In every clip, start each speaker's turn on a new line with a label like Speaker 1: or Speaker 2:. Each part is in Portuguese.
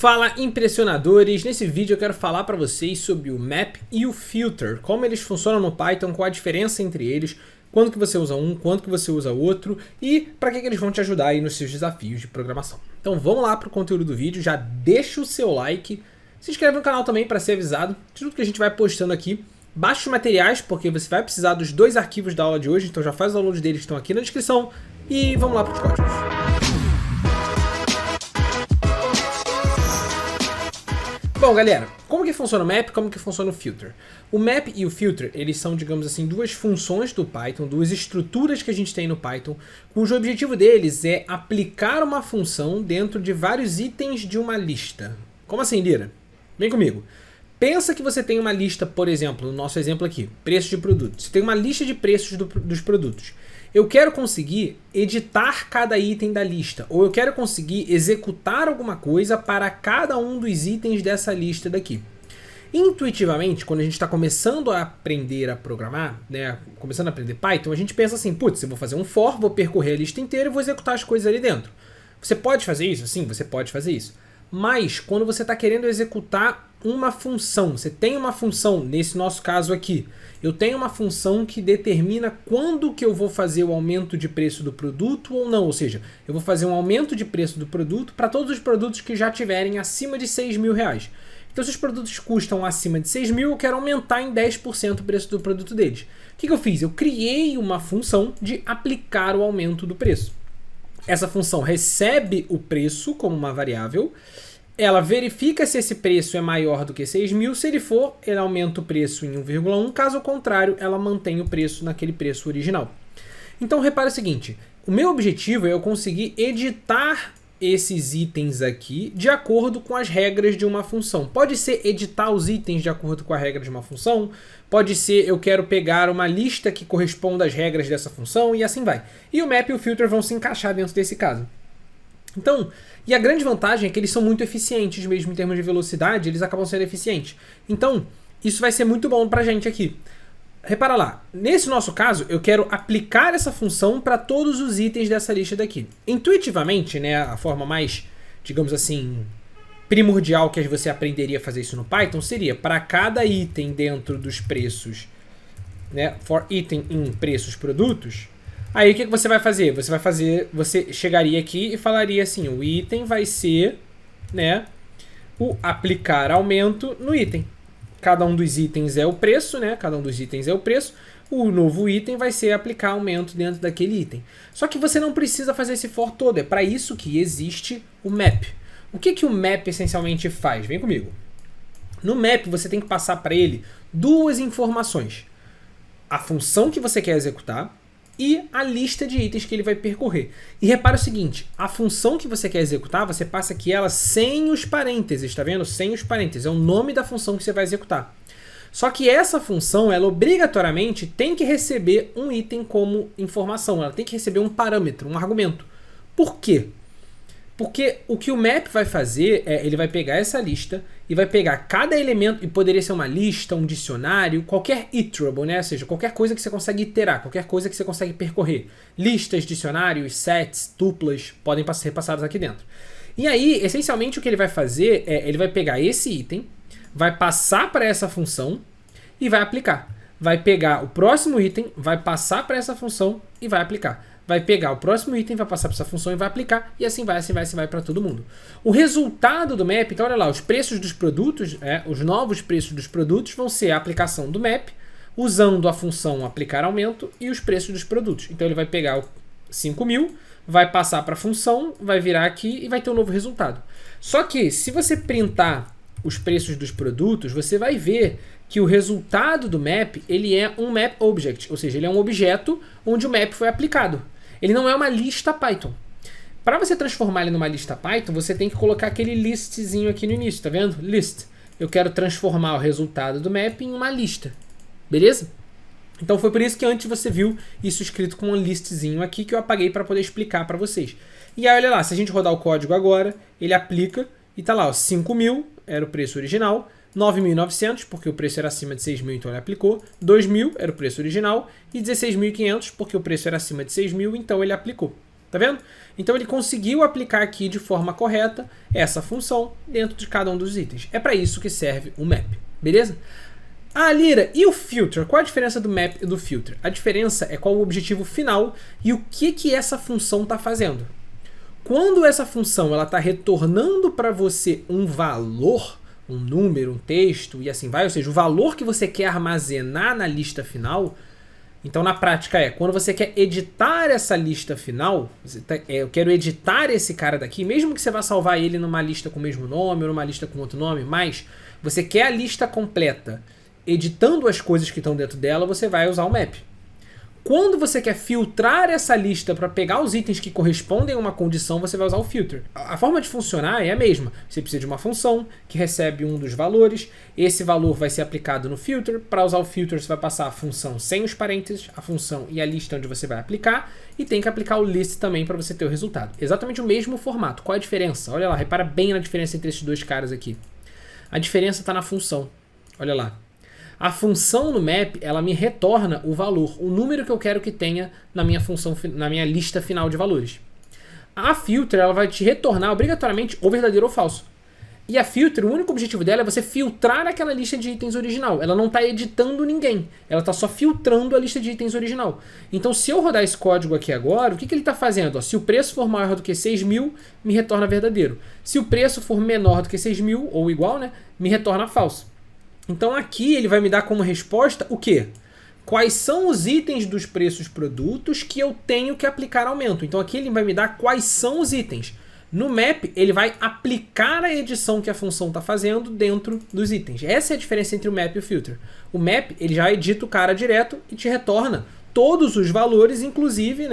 Speaker 1: Fala, impressionadores! Nesse vídeo eu quero falar para vocês sobre o Map e o Filter, como eles funcionam no Python, qual a diferença entre eles, quando que você usa um, quando que você usa outro e para que eles vão te ajudar aí nos seus desafios de programação. Então vamos lá para o conteúdo do vídeo, já deixa o seu like, se inscreve no canal também para ser avisado de tudo que a gente vai postando aqui. Baixe os materiais, porque você vai precisar dos dois arquivos da aula de hoje, então já faz o download deles que estão aqui na descrição e vamos lá para os códigos. Bom, galera, como que funciona o Map e como que funciona o Filter? O Map e o Filter, eles são, digamos assim, duas funções do Python, duas estruturas que a gente tem no Python, cujo objetivo deles é aplicar uma função dentro de vários itens de uma lista. Como assim, Lira? Vem comigo. Pensa que você tem uma lista, por exemplo, no nosso exemplo aqui, preços de produtos. Você tem uma lista de preços dos produtos. Eu quero conseguir editar cada item da lista, ou eu quero conseguir executar alguma coisa para cada um dos itens dessa lista daqui. Intuitivamente, quando a gente está começando a aprender a programar, né, começando a aprender Python, a gente pensa assim, putz, eu vou fazer um for, vou percorrer a lista inteira e vou executar as coisas ali dentro. Você pode fazer isso? Sim, você pode fazer isso. Mas quando você está querendo executar uma função, você tem uma função, nesse nosso caso aqui, eu tenho uma função que determina quando que eu vou fazer o aumento de preço do produto ou não, ou seja, eu vou fazer um aumento de preço do produto para todos os produtos que já tiverem acima de 6 mil reais. Então se os produtos custam acima de 6 mil, eu quero aumentar em 10% o preço do produto deles. O que eu fiz? Eu criei uma função de aplicar o aumento do preço. Essa função recebe o preço como uma variável, ela verifica se esse preço é maior do que 6 mil, se ele for, ela aumenta o preço em 1,1, caso contrário, ela mantém o preço naquele preço original. Então repara o seguinte, o meu objetivo é eu conseguir editar esses itens aqui de acordo com as regras de uma função. Pode ser editar os itens de acordo com a regra de uma função, pode ser eu quero pegar uma lista que corresponda às regras dessa função e assim vai. E o Map e o Filter vão se encaixar dentro desse caso. Então, e a grande vantagem é que eles são muito eficientes mesmo em termos de velocidade, eles acabam sendo eficientes. Então, isso vai ser muito bom pra gente aqui. Repara lá, nesse nosso caso, eu quero aplicar essa função para todos os itens dessa lista daqui. Intuitivamente, né, a forma mais, digamos assim, primordial que você aprenderia a fazer isso no Python seria para cada item dentro dos preços, né, for item in preços produtos. Aí o que você vai fazer? Você chegaria aqui e falaria assim, o item vai ser, né, o aplicar aumento no item. Cada um dos itens é o preço, né? Cada um dos itens é o preço. O novo item vai ser aplicar aumento dentro daquele item. Só que você não precisa fazer esse for todo. É para isso que existe o Map. O que o Map essencialmente faz? Vem comigo. No Map você tem que passar para ele duas informações. A função que você quer executar e a lista de itens que ele vai percorrer. E repara o seguinte, a função que você quer executar, você passa aqui ela sem os parênteses, tá vendo? Sem os parênteses, é o nome da função que você vai executar. Só que essa função, ela obrigatoriamente tem que receber um item como informação, ela tem que receber um parâmetro, um argumento. Por quê? Porque o que o Map vai fazer é, ele vai pegar essa lista e vai pegar cada elemento, e poderia ser uma lista, um dicionário, qualquer iterable, né? Ou seja, qualquer coisa que você consegue iterar, qualquer coisa que você consegue percorrer. Listas, dicionários, sets, tuplas, podem ser passadas aqui dentro. E aí, essencialmente, o que ele vai fazer é, ele vai pegar esse item, vai passar para essa função e vai aplicar. Vai pegar o próximo item, vai passar para essa função e vai aplicar. Vai pegar o próximo item, vai passar para essa função e vai aplicar, e assim vai para todo mundo. O resultado do Map, então olha lá, os preços dos produtos, os novos preços dos produtos vão ser a aplicação do Map, usando a função aplicar aumento e os preços dos produtos. Então ele vai pegar o 5 mil, vai passar para a função, vai virar aqui e vai ter um novo resultado. Só que se você printar os preços dos produtos, você vai ver que o resultado do Map, ele é um Map Object, ou seja, ele é um objeto onde o Map foi aplicado. Ele não é uma lista Python. Para você transformar ele numa lista Python, você tem que colocar aquele listzinho aqui no início, tá vendo? List. Eu quero transformar o resultado do Map em uma lista. Beleza? Então foi por isso que antes você viu isso escrito com um listzinho aqui que eu apaguei para poder explicar para vocês. E aí olha lá, se a gente rodar o código agora, ele aplica e tá lá, ó, 5 mil era o preço original, 9.900, porque o preço era acima de 6 mil, então ele aplicou. 2.000 era o preço original. E 16.500, porque o preço era acima de 6 mil, então ele aplicou. Tá vendo? Então ele conseguiu aplicar aqui de forma correta essa função dentro de cada um dos itens. É para isso que serve o map, beleza? Ah, Lira, e o filter? Qual a diferença do map e do filter? A diferença é qual o objetivo final e o que essa função está fazendo. Quando essa função está retornando para você um valor, um número, um texto e assim vai, ou seja, o valor que você quer armazenar na lista final, então na prática quando você quer editar essa lista final, eu quero editar esse cara daqui, mesmo que você vá salvar ele numa lista com o mesmo nome ou numa lista com outro nome, mas você quer a lista completa, editando as coisas que estão dentro dela, você vai usar o map. Quando você quer filtrar essa lista para pegar os itens que correspondem a uma condição, você vai usar o filter. A forma de funcionar é a mesma. Você precisa de uma função que recebe um dos valores. Esse valor vai ser aplicado no filter. Para usar o filter, você vai passar a função sem os parênteses, a função e a lista onde você vai aplicar. E tem que aplicar o list também para você ter o resultado. Exatamente o mesmo formato. Qual é a diferença? Olha lá, repara bem na diferença entre esses dois caras aqui. A diferença está na função. Olha lá. A função no map, ela me retorna o valor, o número que eu quero que tenha na minha função, na minha lista final de valores. A filter, ela vai te retornar obrigatoriamente ou verdadeiro ou falso. E a filter, o único objetivo dela é você filtrar aquela lista de itens original. Ela não está editando ninguém, ela está só filtrando a lista de itens original. Então, se eu rodar esse código aqui agora, o que ele está fazendo? Se o preço for maior do que 6.000, me retorna verdadeiro. Se o preço for menor do que 6.000, ou igual, né, me retorna falso. Então aqui ele vai me dar como resposta o quê? Quais são os itens dos preços produtos que eu tenho que aplicar aumento. Então aqui ele vai me dar quais são os itens. No map ele vai aplicar a edição que a função está fazendo dentro dos itens. Essa é a diferença entre o map e o filter. O map ele já edita o cara direto e te retorna todos os valores, inclusive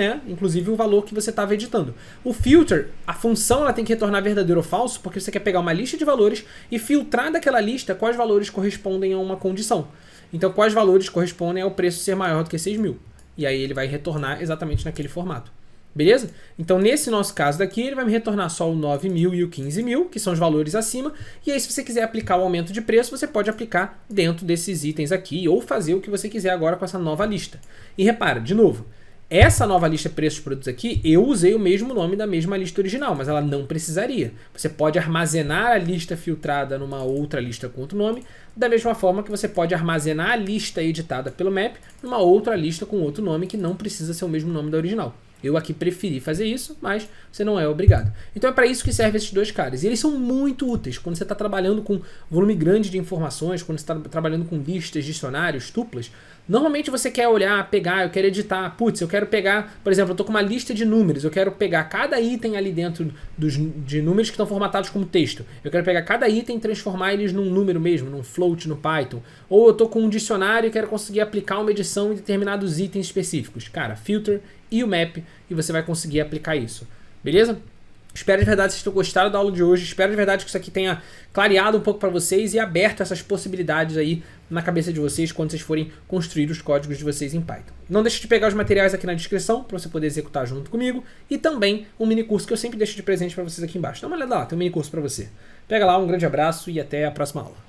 Speaker 1: o valor que você estava editando. O filter, a função ela tem que retornar verdadeiro ou falso, porque você quer pegar uma lista de valores e filtrar daquela lista quais valores correspondem a uma condição. Então, quais valores correspondem ao preço ser maior do que 6.000. E aí ele vai retornar exatamente naquele formato. Beleza? Então, nesse nosso caso daqui, ele vai me retornar só o 9.000 e o 15.000, que são os valores acima. E aí, se você quiser aplicar o aumento de preço, você pode aplicar dentro desses itens aqui ou fazer o que você quiser agora com essa nova lista. E repara, de novo, essa nova lista preços produtos aqui, eu usei o mesmo nome da mesma lista original, mas ela não precisaria. Você pode armazenar a lista filtrada numa outra lista com outro nome, da mesma forma que você pode armazenar a lista editada pelo map numa outra lista com outro nome que não precisa ser o mesmo nome da original. Eu aqui preferi fazer isso, mas você não é obrigado. Então é para isso que servem esses dois caras. E eles são muito úteis quando você está trabalhando com volume grande de informações, quando você está trabalhando com listas, dicionários, tuplas. Normalmente você quer olhar, pegar, eu quero editar. Putz, eu quero pegar, por exemplo, eu estou com uma lista de números. Eu quero pegar cada item ali dentro de números que estão formatados como texto. Eu quero pegar cada item e transformar eles num número mesmo, num float no Python. Ou eu estou com um dicionário e quero conseguir aplicar uma edição em determinados itens específicos. Cara, filter e o map, e você vai conseguir aplicar isso. Beleza? Espero de verdade que vocês tenham gostado da aula de hoje. Espero de verdade que isso aqui tenha clareado um pouco para vocês e aberto essas possibilidades aí na cabeça de vocês quando vocês forem construir os códigos de vocês em Python. Não deixe de pegar os materiais aqui na descrição para você poder executar junto comigo e também um mini curso que eu sempre deixo de presente para vocês aqui embaixo. Dá uma olhada lá, tem um mini curso para você. Pega lá, um grande abraço e até a próxima aula.